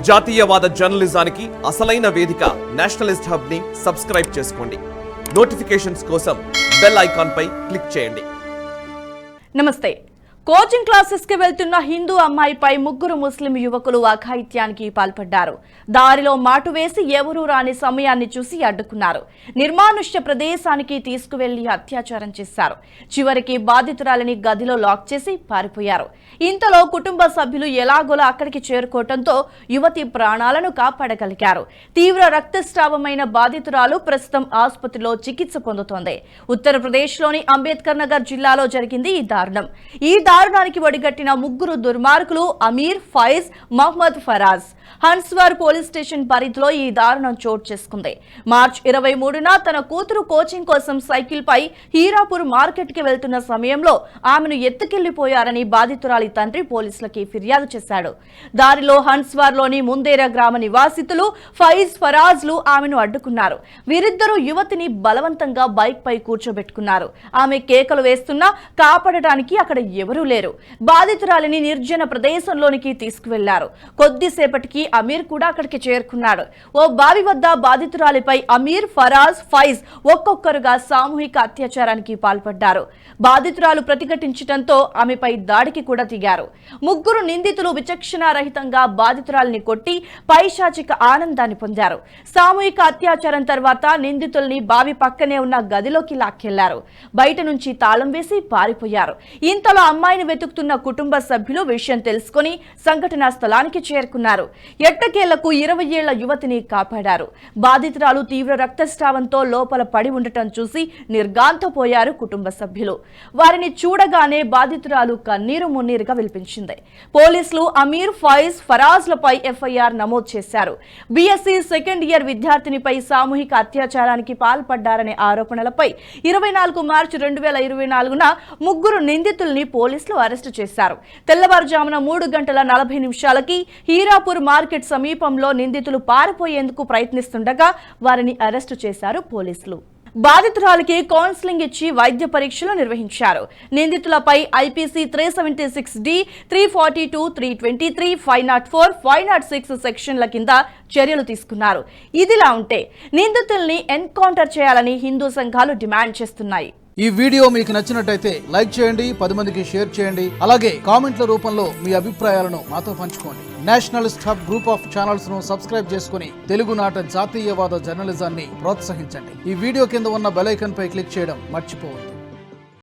జాతీయవాద జర్నలిజానికి అసలైన వేదిక నేషనలిస్ట్ హబ్ ని సబ్స్క్రైబ్ చేసుకోండి. నోటిఫికేషన్స్ కోసం బెల్ ఐకాన్ పై క్లిక్ చేయండి. నమస్తే. కోచింగ్ క్లాసెస్ కి వెళ్తున్న హిందూ అమ్మాయిపై ముగ్గురు ముస్లిం యువకులు అఘాయిత్యానికి పాల్పడ్డారు. దారిలో మాటు వేసి ఎవరూ రాని సమయాన్ని చూసి అడ్డుకున్నారు. నిర్మానుష్య ప్రదేశానికి తీసుకువెళ్లి అత్యాచారం చేశారు. చివరికి బాధితురాలిని గదిలో లాక్ చేసి పారిపోయారు. ఇంతలో కుటుంబ సభ్యులు ఎలాగోలా అక్కడికి చేరుకోవడంతో యువతి ప్రాణాలను కాపాడగలిగారు. తీవ్ర రక్తస్రావమైన బాధితురాలు ప్రస్తుతం ఆసుపత్రిలో చికిత్స పొందుతోంది. ఉత్తరప్రదేశ్లోని అంబేద్కర్ నగర్ జిల్లాలో జరిగింది ఈ దారుణం. ఈ దారుణానికి ఒడిగట్టిన ముగ్గురు దుర్మార్గులు అమీర్, ఫైజ్, మహ్మద్ ఫరాజ్. హన్స్వార్ పోలీస్ స్టేషన్ పరిధిలో ఈ దారుణం చోటు చేసుకుంది. మార్చి 23న తన కూతురు కోచింగ్ కోసం సైకిల్ పై హీరాపూర్ మార్కెట్ కి వెళ్తున్న సమయంలో ఆమెను ఎత్తుకెళ్లిపోయారని బాధితురాలి తండ్రి పోలీసులకి ఫిర్యాదు చేశాడు. దారిలో హన్స్వార్ లోని ముందేరా గ్రామ నివాసితులు ఫైజ్, ఫరాజ్లు ఆమెను అడ్డుకున్నారు. వీరిద్దరూ యువతిని బలవంతంగా బైక్ పై కూర్చోబెట్టుకున్నారు. ఆమె కేకలు వేస్తున్నా కాపాడటానికి అక్కడ ఎవరూ లేరు. బాధితురాలిని నిర్జన ప్రదేశంలోనికి తీసుకువెళ్లారు. కొద్దిసేపటికి అమీర్ కూడా అక్కడికి చేరుకున్నాడు. ఓ బావి వద్ద బాధితురాలిపై అమీర్, ఫరాజ్, ఫైజ్ ఒక్కొక్కరుగా సామూహిక అత్యాచారానికి పాల్పడ్డారు. బాధితురాలు ప్రతిఘటించడంతో ఆమెపై దాడికి కూడా దిగారు. ముగ్గురు నిందితులు విచక్షణారహితంగా బాధితురాలిని కొట్టి పైశాచిక ఆనందాన్ని పొందారు. సామూహిక అత్యాచారం తర్వాత నిందితుల్ని బావి పక్కనే ఉన్న గదిలోకి లాక్కెళ్లారు. బయట నుంచి తాళం వేసి పారిపోయారు. ఇంతలో అమ్మాయిని వెతుకుతున్న కుటుంబ సభ్యులు విషయం తెలుసుకుని సంఘటనా స్థలానికి చేరుకున్నారు. ఎట్టకేలకు 20 ఏళ్ల యువతిని కాపాడారు. బాధితురాలు తీవ్ర రక్తస్రావంతో లోపల పడి ఉండటం చూసి నిర్గాంతపోయారు కుటుంబ సభ్యులు. వారిని చూడగానే బాధితురాలు కన్నీరు మున్నీరుగా విలిపించింది. పోలీసులు అమీర్, ఫైజ్, ఫరాజ్లపై ఎఫ్ఐఆర్ నమోదు చేశారు. బీఎస్సీ సెకండ్ ఇయర్ విద్యార్థినిపై సామూహిక అత్యాచారానికి పాల్పడ్డారనే ఆరోపణలపై 24 మార్చి 2024న ముగ్గురు నిందితుల్ని పోలీసులు అరెస్టు చేశారు. తెల్లవారుజామున 3 గంటల 40 నిమిషాలకి హీరాపూర్ మార్కెట్ సమీపంలో నిందితులు పారిపోయేందుకు ప్రయత్నిస్తుండగా వారిని అరెస్టు చేశారు పోలీసులు. బాధితురాలికి కౌన్సిలింగ్ ఇచ్చి వైద్య పరీక్షలు నిర్వహించారు. నిందితులపై ఐపీసీ 376D, 342, 323, 504, 506 సెక్షన్ల కింద చర్యలు తీసుకున్నారు. ఇదిలా ఉంటే నిందితుల్ని ఎన్కౌంటర్ చేయాలని హిందూ సంఘాలు డిమాండ్ చేస్తున్నాయి. ఈ వీడియో మీకు నచ్చినట్టయితే లైక్ చేయండి, 10 మందికి షేర్ చేయండి. అలాగే కామెంట్ల రూపంలో మీ అభిప్రాయాలను మాతో పంచుకోండి. Nationalist hub group of channels ను సబ్స్క్రైబ్ చేసుకుని తెలుగునాట జాతీయవాద జర్నలిజాన్ని ప్రోత్సహించండి. ఈ వీడియో కింద ఉన్న బెల్ ఐకాన్ పై క్లిక్ చేయడం మర్చిపోవద్దు.